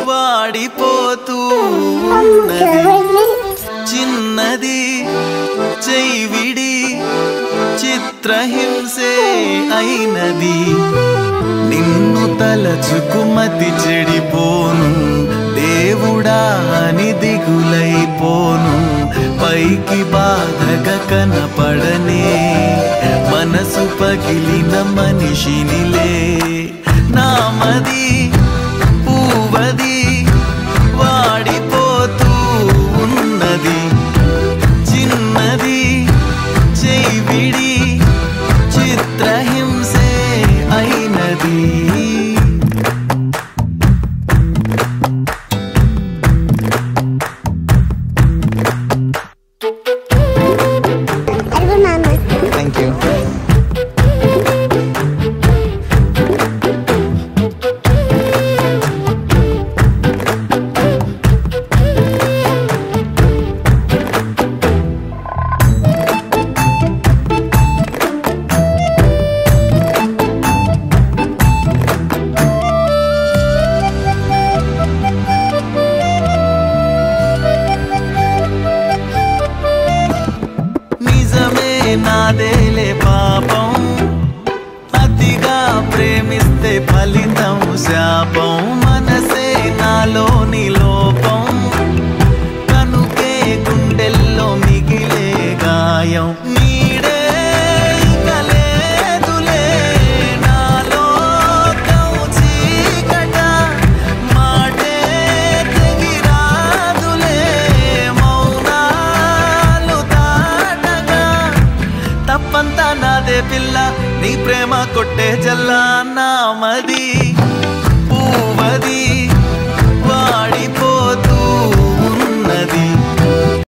వాడిపోతూ ఉన్నది చిన్నది చెయ్యివిడి చిత్రహింసే అయినది నిన్ను తలచుకుమతి చెడిపోను దేవుడా అని దిగులైపోను పైకి బాధగా కనపడనే మనసు పగిలిన మనిషినిలే నామది పూవది వాడిపోతూ ఉన్నది చిన్నది చెయ్యివిడి చిత్రహింసే అయినది Thank you. నాదేలే పాపం అతిగా ప్రేమిస్తే ఫలితం శాపం మనసే నాలోని లోపం కనుకే గుండెల్లో మిగిలే గాయం నీడే ఇక లేదులే నాలోకం చీకట మాటే తెగిరాదులే మౌనాలు దాటగా తప్పంతా నాదే పిల్ల నీ ప్రేమ కొట్టే జల్లా నామది